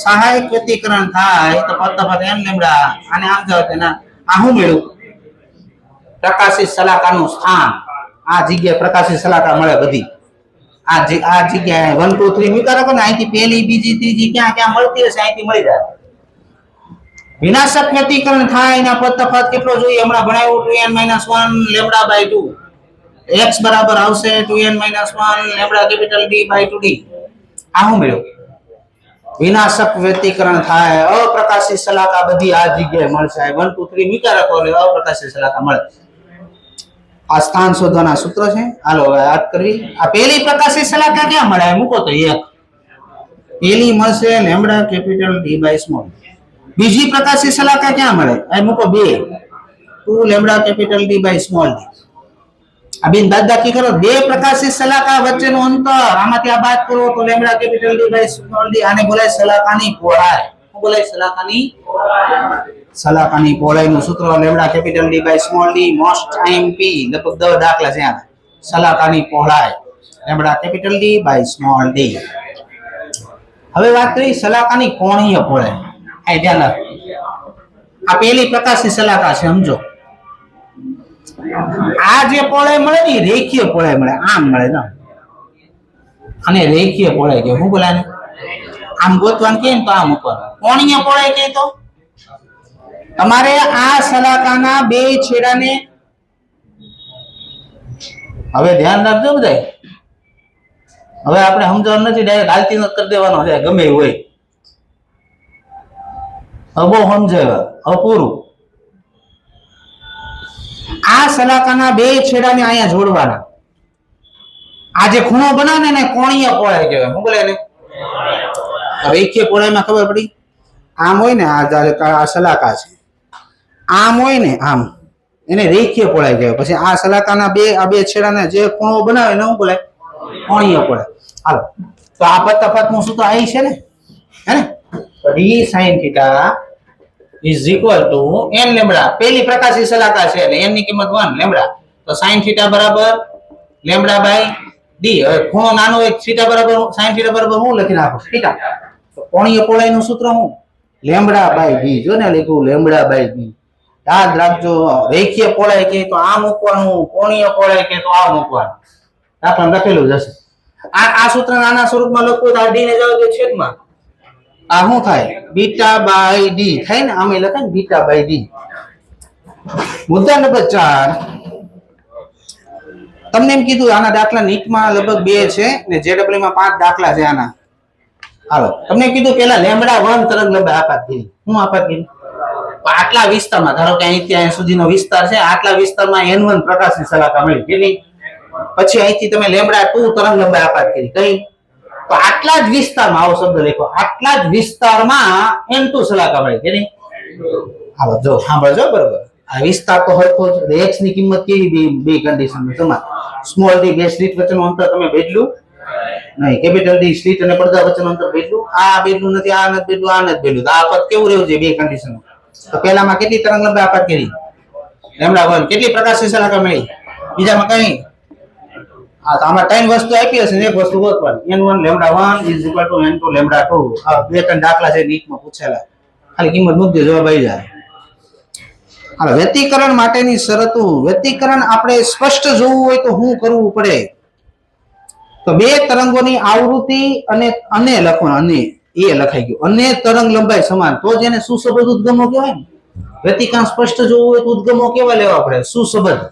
સહાયક વ્યતિકરણ થાય તો પદ તફાત n લેમ્ડા. આને આમ જાવ તેના આ શું મળ્યું? પ્રકાશિત શલાકાનું સ્થાન. આ જગ્યાએ પ્રકાશિત શલાકા મળે બધી. આ જગ્યાએ 1 2 3 મૂકી રાખો ને. અહીંથી પહેલી બીજી ત્રીજી ક્યાં ક્યાં મળતી હશે અહીંથી મળી જાય. વિનાશક વ્યતિકરણ થાય એના પદ તફાત કેટલો જોઈએ? હમણાં ભણાવ્યું 2n - 1 લેમ્ડા/2. x બરાબર આવશે 2n - 1 લેમ્ડા કેપિટલ D/2d. આ શું મળ્યું? વિનાશક વ્યતિકરણ થાય અપ્રકાશિત શલાકા બધી આ જગ્યાએ મળશે. 1 2 3 મૂકી રાખો એટલે અપ્રકાશિત શલાકા મળે. આ સ્થાન શોધવાના સૂત્ર છે. હાલો હવે યાદ કરવી. આ પહેલી પ્રકાશિત શલાકા ક્યાં મળે? મૂકો તો 1. પહેલી મળશે લેમ્ડા કેપિટલ D/સ્મોલ. બીજી પ્રકાશિત શલાકા ક્યાં મળે? આ મૂકો 2. 2 લેમ્ડા કેપિટલ D/સ્મોલ. આ બેન બાદબાકી કરો. બે પ્રકાશિત શલાકા વચ્ચેનું અંતર આમાંથી આ બાદ કરો તો લેમ્ડા કેપિટલ D/સ્મોલ d. આને બોલાય શલાકાની પહોળાઈ. શું બોલાય? શલાકાની શલાકાની પહોળાઈનું સૂત્ર લેમ્ડા કેપિટલ D/સ્મોલ d. Most time p. લગભગ 10 દાખલા છે આના. શલાકાની પહોળાઈ લેમ્ડા કેપિટલ D/સ્મોલ d. હવે વાત કરી શલાકાની કોણીય પહોળાઈ. આ ધ્યાન રાખો. આ પહેલી પ્રકાશિત શલાકા છે સમજો. આ જે પહોળાઈ મળે ને રેખીય પહોળાઈ મળે. આમ મળે ને અને રેખીય પહોળાઈ કે શું બોલાય? આમ ગોતવાનું કે તો આમ ઉપર. કોણીય પહોળાઈ કે તો તમારે આ શલાકાના બે છેડાને હવે ધ્યાન રાખજો બધા. હવે આપણે સમજવાનું નથી. ડાયરેક્ટ હાલતી ન કરી દેવાનો છે ગમે એવું હોય. બહુ સમજાવ્યા અપૂરું. આ શલાકાના બે છેડાને અહીંયા જોડવાના. આ જે ખૂણો બનાવે ને કોણીય પહોળાઈ કહેવાય. શું બોલે એને? રેખીય પહોળાઈમાં ખબર પડી. આમ હોય ને આ શલાકા છે. આમ હોય ને આમ એને રેખીય પહોળાઈ કહેવાય. પછી આ શલાકાના આ બે છેડાને જે ખૂણો બનાવે ને શું બોલાય? કોણીય પહોળાઈ. હાલો તો આ પદ તફાતનું સૂત્ર અહીં છે ને હે ને? d sin θ is equal to n lambda. પહેલી પ્રકાશિત શલાકા છે એટલે n ની કિંમત 1 લેમ્ડા. તો sin θ બરાબર લેમ્ડા/d. હવે ખૂણો નાનો હોય θ બરાબર sin θ બરાબર હું લખી નાખો θ. તો કોણીય પહોળાઈનું સૂત્ર શું? લેમ્ડા/d. જો ને લખ્યું લેમ્ડા/d. યાદ રાખજો. રેખીય પહોળાઈ કે તો આ મૂકવાનું, કોણીય પહોળાઈ કે તો આ મૂકવાનું. દાખલા લખેલું જ હશે. આ સૂત્ર નાના સ્વરૂપમાં લખવું તો આ d ને જાવ દે છેદમાં. આ શું થાય? β/d થાય ને. આમે લખાય ને β/d. મુદ્દા નંબર 4. તમને એમ કીધું આના દાખલા નીટમાં લગભગ 2 છે ને જેડબલ્યુ માં 5 દાખલા છે આના. હાલો તમને કીધું પેલા λ1 તરંગ લંબાઈ આપાત કરી. હું આપાત કરી? આટલા વિસ્તારમાં ધારો કે અહીંથી અહીં સુધીનો વિસ્તાર છે. આટલા વિસ્તારમાં n1 પ્રકાશની શલાકા મળી કેટલી? પછી અહીંથી તમે λ2 તરંગ લંબાઈ આપાત કરી. કઈ? તો આટલા જ વિસ્તારમાં આવો શબ્દ લખો. આટલા જ વિસ્તારમાં n2 શલાકા મળી કેટલી? હાલો જો સાંભળજો બરોબર આ વિસ્તાર તો હરખો જ x ની કિંમત કેવી બે કન્ડિશન માં તમારે સ્મોલ d બે સ્લિટ વચ્ચેનું અંતર તમે બદલ્યું નહીં કેપિટલ d સ્લિટ અને પડદા વચ્ચેનું અંતર બદલ્યું આ બદલ્યું નથી આ નથી બદલ્યું આ નથી બદલ્યું તો આ પદ કેવું રહ્યું છે બે કન્ડિશન તો પહેલામાં કેટલી તરંગ લંબાઈ આપાત કરી λ1 કેટલી પ્રકાશી સલાકા મળી બીજામાં કઈ હા તો આમાં ત્રણ વસ્તુ આપી હશે એક વસ્તુ ગોતવાની n1 λ1 n2 λ2 આ બે ત્રણ દાખલા છે નીટમાં પૂછેલા ખાલી કિંમત મૂકજો જવાબ આવી જાય હાલો વ્યતિકરણ માટેની શરતો વ્યતિકરણ આપણે સ્પષ્ટ જોવું હોય તો શું કરવું પડે તો બે તરંગોની આવૃત્તિ અને લખવાનું અને એ લખાઈ ગયું અને તરંગ લંબાઈ સમાન તો જેને સુસંબદ્ધ ઉદ્ગમો કહેવાય ને વ્યતિકરણ સ્પષ્ટ જોવું હોય તો ઉદ્ગમો કેવા લેવા પડે સુસંબદ્ધ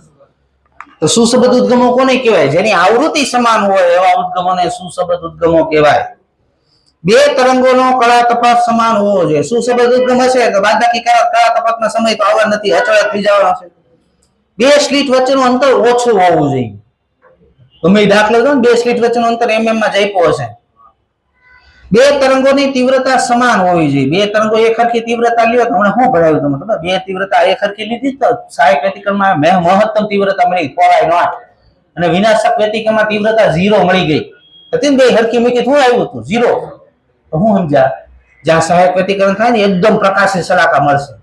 તો સુસંબદ્ધ ઉદ્ગમો કોને કહેવાય જેની આવૃત્તિ સમાન હોય એવા ઉદ્ગમોને સુસંબદ્ધ ઉદ્ગમો કહેવાય બે તરંગોનો કળા તફાવત સમાન હોવો જોઈએ સુસંબદ્ધ ઉદ્ગમ હશે તો બાદબાકી કળા તફાવતનો સમય તો આવવા નથી અચળ થઈ જવાનો છે બે સ્લિટ વચ્ચેનું અંતર ઓછું હોવું જોઈએ તમે દાખલો દો ને બે સ્લિટ વચ્ચેનું અંતર mm માં જઈપો હશે બે તરંગોની તીવ્રતા સમાન હોવી જોઈએ બે તરંગો એકહરખી તીવ્રતા લ્યો તો હમણાં શું ભણાવ્યું તમને ખબર બે તીવ્રતા એકહરખી લીધી તો સહાયક વ્યતિકરણમાં મહત્તમ તીવ્રતા મળી પહોળાઈ 8 અને વિનાશક વ્યતિકરણમાં તીવ્રતા 0 મળી ગઈ હતી ને બે હરખી મૂકી શું આવ્યું હતું 0 તો હું સમજ્યા જ્યાં સહાયક વ્યતિકરણ થાય ને એકદમ પ્રકાશી સલાકા મળશે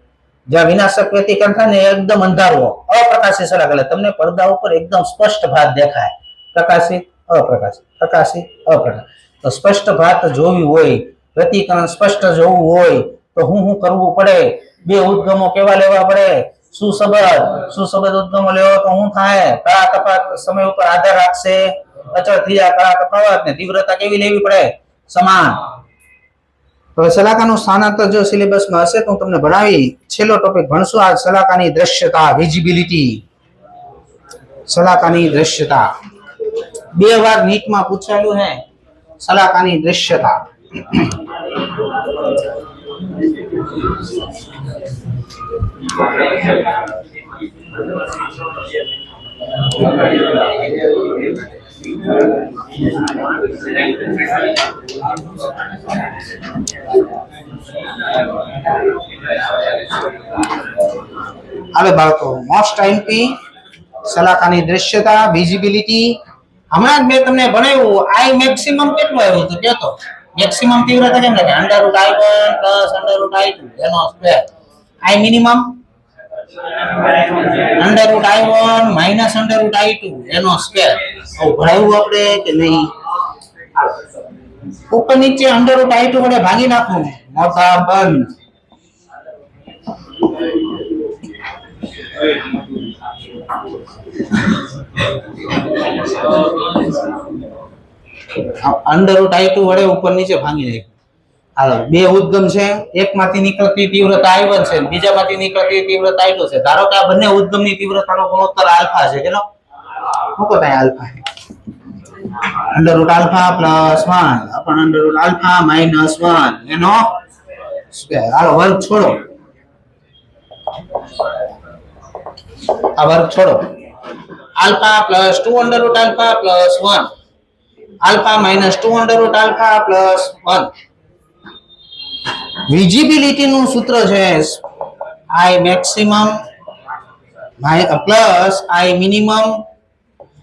જ્યાં વિનાશક વ્યતિકરણ થાય ને એકદમ અંધારો અપ્રકાશી સલાકા એટલે તમને પડદા ઉપર એકદમ સ્પષ્ટ ભાત દેખાય પ્રકાશિત અપ્રકાશિત પ્રકાશિત અપ્રકાશિત તો સ્પષ્ટ ભાત જોવી હોય વ્યતિકરણ સ્પષ્ટ જોવું હોય તો હું કરવું પડે બે ઉદ્ગમો કેવા લેવા પડે સુસંબદ્ધ ઉદ્ગમો લેવો તો શું થાય કળા તફાવત સમય ઉપર આધાર રાખશે અચળ થઈ જાય કળા તફાવત ને તીવ્રતા કેવી લેવી પડે સમાન તો સલાકાનું સ્થાનાંતર જો સિલેબસમાં હશે તો હું તમને ભણાવી છેલ્લો ટોપિક ભણશું આ સલાકાની દ્રશ્યતા વિઝિબિલિટી સલાકાની દ્રશ્યતા બે વાર નીટમાં પૂછાયેલું હે સલાકાની દ્રશ્યતા હવે બાળકો મોસ્ટ આઈએમપી સલાકાની દ્રશ્યતા વિઝિબિલિટી હમણાં જ મેં તમને ભણાવ્યું આઈ મેક્સિમમ કેટલું આવ્યું હતું કહેતો મેક્સિમમ તીવ્રતા કેમ લખે √i1 +√i2 એનો સ્ક્વેર આઈ મિનિમમ √i1 -√i2 એનો સ્ક્વેર ભણાવ્યું આપણે કે નહીં ઉપર નીચે √i2 વડે ભાગી નાખવું મોટા બંધ √i2 વડે ઉપર નીચે ભાંગી નાખ્યું હાલો બે ઉદ્ગમ છે એકમાંથી નીકળતી તીવ્રતા i1 છે બીજામાંથી નીકળતી તીવ્રતા i2 છે ધારો કે આ બંને ઉદ્ગમની તીવ્રતાનો ગુણોત્તર આલ્ફા છે કેટલો મૂકો ત્યાં આલ્ફા √α +1 √α -1 એનો સ્ક્વેર હાલો વર્ગ છોડો આ વર્ગ છોડો આલ્ફા +2 √α +1 આલ્ફા -2 √α +1 વિઝિબિલિટી નું સૂત્ર છે I maximum plus I minimum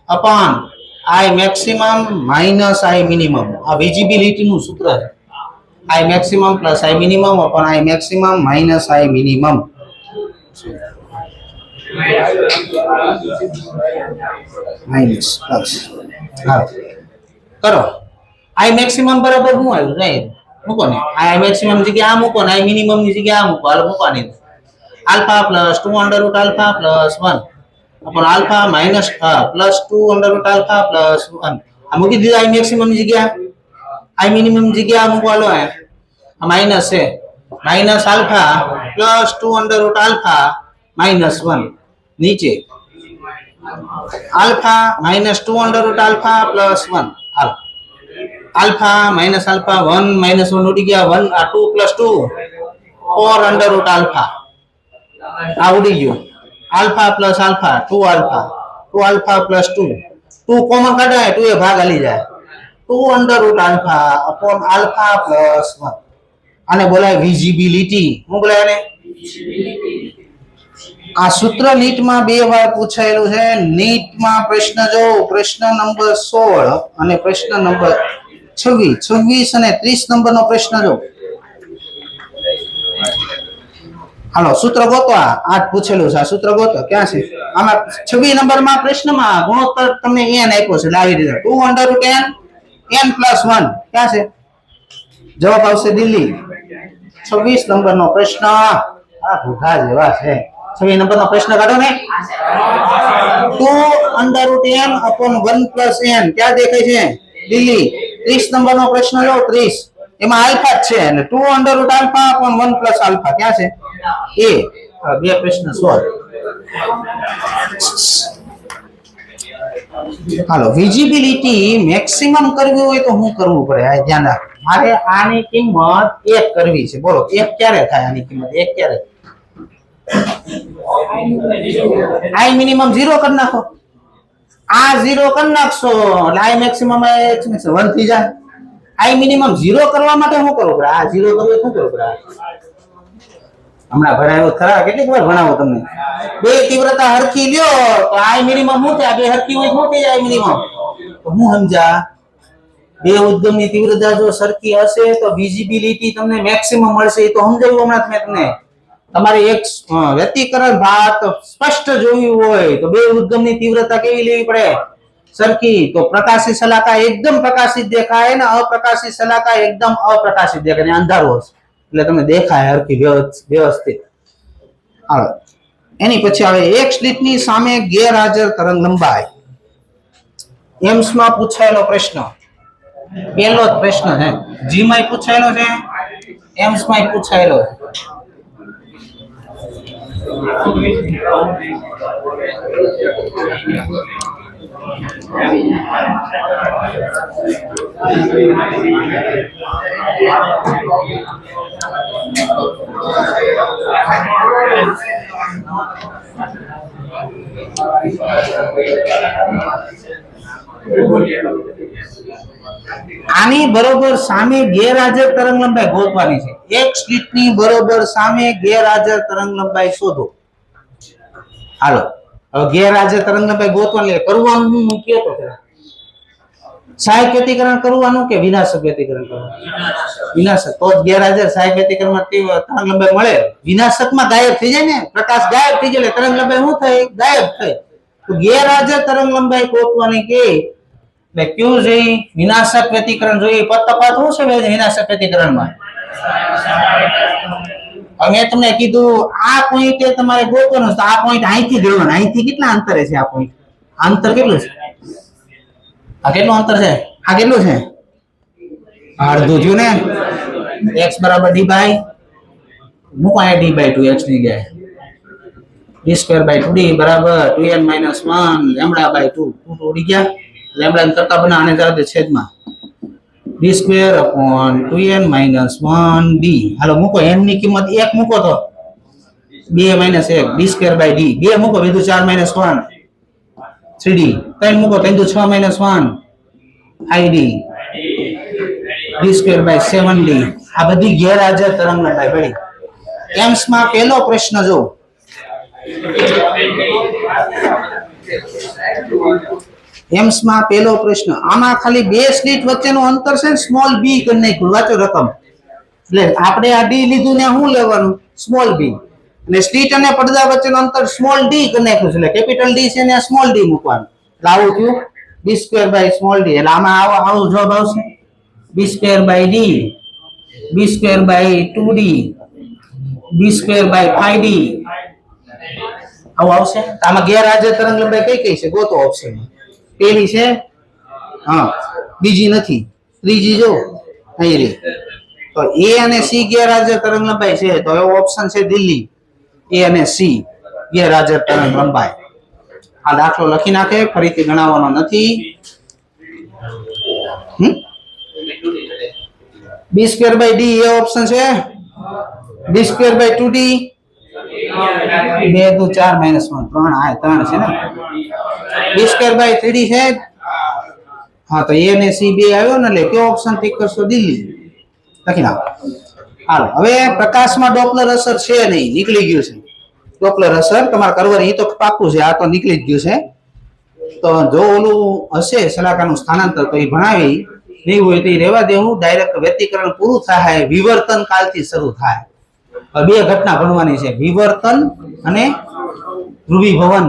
upon I maximum minus I minimum આ વિઝિબિલિટી નું સૂત્ર છે I maximum plus I minimum upon I maximum minus I minimum minus plus હા કરો I maximum બરાબર શું આવ્યું નહીં મૂકો ને I maximum જગ્યા આ મૂકો ને I minimum ની જગ્યા આ મૂકો હાલ મૂકવાની alpha plus 2 √α +1 upon alpha minus plus 2 √α +1 આ મૂકી દીધા I maximum ની જગ્યા I minimum ની જગ્યા આ મૂકો હાલો આ માઈનસ છે minus alpha plus 2 √α -1 નીચે alpha minus 2 √α +1 હાલ alpha minus alpha 1 -1 ઉડી ગયા 1 આ 2 plus 2 4 √α આ ઉડી ગયો alpha plus alpha 2 alpha plus 2 common કાઢાય 2 એ ભાગ આલી જાય 2 √α upon alpha plus 1 આને બોલાય વિઝિબિલિટી હું બોલાય આને આ સૂત્ર નીટમાં 2 વાર પૂછાયેલું છે. નીટમાં પ્રશ્ન જો પ્રશ્ન નંબર 16 અને પ્રશ્ન નંબર 26 અને 30 નંબરનો પ્રશ્ન જો. હાલો સૂત્ર ગોતો. આ પૂછેલું છે. આ સૂત્ર ગોતો ક્યાં છે? આમાં 26 નંબરમાં પ્રશ્નમાં ગુણોત્તર તમને n આપ્યો છે. આવી રીતે 2 √n n + 1 ક્યાં છે? જવાબ આવશે દિલ્હી. 26 નંબરનો પ્રશ્ન આ ભૂખા જેવા છે. 26 નંબરનો પ્રશ્ન કાઢો ને. 2 √n / 1 + n ક્યાં દેખાય છે? દિલ્હી. 30 નંબરનો પ્રશ્ન લો. 30 એમાં આલ્ફા જ છે અને 2 √α / 1 + આલ્ફા ક્યાં છે? એ બે પ્રશ્ન સોલ્વ. હાલો વિઝિબિલિટી મેક્સિમમ કરવી હોય તો શું કરવું પડે? આ ધ્યાન રાખ. મારે આની કિંમત 1 કરવી છે. બોલો 1 ક્યારે થાય? આની કિંમત 1 ક્યારે? આઈ મિનિમમ 0 કરી નાખો. આ 0 કરી નાખશો એટલે આઈ મેક્સિમમ 1 થઈ જાય. આઈ મિનિમમ 0 કરવા માટે શું કરવું પડે? આ 0 કરવું શું કરવું પડે? હમણાં ભણાવ્યો ખરા? કેટલીક વાર ભણાવો તમને? બે તીવ્રતા હરખી લ્યો તો આઈ મિનિમમ શું થાય? બે હરખી હોય શું થઈ જાય મિનિમમ? તો હું સમજા બે ઉદ્ગમની તીવ્રતા જો સરખી હશે તો વિઝિબિલિટી તમને મેક્સિમમ મળશે. એ તો સમજાવ્યું હમણાં મેં તમને. તમારે એક વ્યતિકરણ ભાત સ્પષ્ટ જોયું હોય તો બે ઉદ્ગમની તીવ્રતા કેવી લેવી પડે? સરખી. તો પ્રકાશી શલાકા એકદમ પ્રકાશિત દેખાય ને અપ્રકાશિત શલાકા એકદમ અપ્રકાશિત દેખાય. અંધારું હશે એટલે તમને દેખાય હરખી વ્યવસ્થિત. હાલો એની પછી આવે એક સ્લિટની સામે ગેરહાજર તરંગ લંબાઈ. એમ્સમાં પૂછાયેલો પ્રશ્ન પહેલો જ પ્રશ્ન છે. જીમાં પૂછાયેલો છે, એમ્સમાં પૂછાયેલો છે. આની બરોબર સામે ગેરહાજર તરંગ લંબાઈ ગોતવાની છે. એક સ્લિટની બરોબર સામે ગેરહાજર તરંગ લંબાઈ શોધો. હાલો હવે ગેરહાજર તરંગ લંબાઈ ગોતવાની. કરવાનું હું મૂક્યો તો સહાયક વ્યતિકરણ કરવાનું કે વિનાશક વ્યતિકરણ કરવાનું? વિનાશક. તો જ ગેરહાજર સહાયક વ્યતિકરણમાં તરંગ લંબાઈ મળે. વિનાશકમાં ગાયબ થઈ જાય ને, પ્રકાશ ગાયબ થઈ જાય એટલે તરંગ લંબાઈ શું થાય? ગાયબ થાય. તો ગેરહાજર તરંગ લંબાઈ ગોતવાની કે એટલે ક્યુ જોઈ? વિનાશક વ્યતિકરણ જોઈએ. તફાવત શું છે વિનાશક વ્યતિકરણમાં? મેં તમને કીધું આ પોઈન્ટ તમારે ગોતવાનો છે. આ પોઈન્ટ અહીંથી જોવાનો. અહીંથી કેટલા અંતરે છે? આ પોઈન્ટ અંતર કેટલું છે? આ કેટલું અંતર છે? આ કેટલું છે? અડધું થયું ને. x = d બાય મૂકો અહીંયા d બાય 2 x ની જગ્યાએ d² બાય 2d બરાબર 2n - 1 લેમ્બડા બાય 2 ઉડી ગયા. લેમ્બડા ને કરતા બના આને જરા દે છેદમાં d² / 2n - 1d. હાલો મૂકો n ની કિંમત 1 મૂકો તો 2 - 1 d² બાય d. 2 મૂકો વિધુ 4 - 1 3d. 3 મૂકો 3 × 6 - 1 5d d² બાય 7d. આ બધી ગેરહાજર તરંગ લંબાઈ પડી. એમ્સમાં પહેલો પ્રશ્ન જો. એમ્સમાં પહેલો પ્રશ્ન. આમાં ખાલી બે સ્લિટ વચ્ચેનું અંતર છે ને સ્મોલ b કરી નાખ્યું. વાંચો રકમ. એટલે આપણે આ d લીધું ને શું લેવાનું? Small b. અને સ્લિટ અને પડદા વચ્ચેનું અંતર સ્મોલ d કરી નાખ્યું છે. એટલે કેપિટલ d છે ને સ્મોલ d મૂકવાનું. એટલે આવું થયું d² બાય સ્મોલ d. એટલે આમાં આવો જવાબ આવશે b² by d, b² by 2d, b² by 5d. આવું આવશે. આમાં ગેરહાજર તરંગ લંબાઈ કઈ કઈ છે ગોતો ઓપ્શન. પહેલી છે હા, બીજી નથી, ત્રીજી જો અહીં રે. તો a અને c ગેરહાજર તરંગ લંબાઈ છે તો એવો ઓપ્શન છે દિલ્હી. a અને c ગેરહાજર તરંગ લંબાઈ. આ દાખલો લખી નાખે, ફરીથી ગણાવવાનો નથી. b² by d A option છે. d² બાય 2d 2 × 4 - 1 3 આ 3 છે ને. d² બાય 3d છે. હા તો a અને c બે આવ્યો ને એટલે કયો ઓપ્શન ટિક કરશો? દિલ્હી. લખી નાખો. હાલો હવે પ્રકાશમાં ડોપલર અસર છે નહીં, નીકળી ગયું છે ડોપલર અસર તમારે કરવાની, એ તો પાક્કું છે, આ તો નીકળી જ ગયું છે. તો જો ઓલું હશે સલાહકારનું સ્થાનાંતર તો એ ભણાવી, નહીં હોય તો એ રહેવા દેવું. ડાયરેક્ટ વ્યતિકરણ પૂરું થાય, વિવર્તન કાલથી શરૂ થાય. બે ઘટના ભણવાની છે, વિવર્તન અને ધ્રુવીભવન.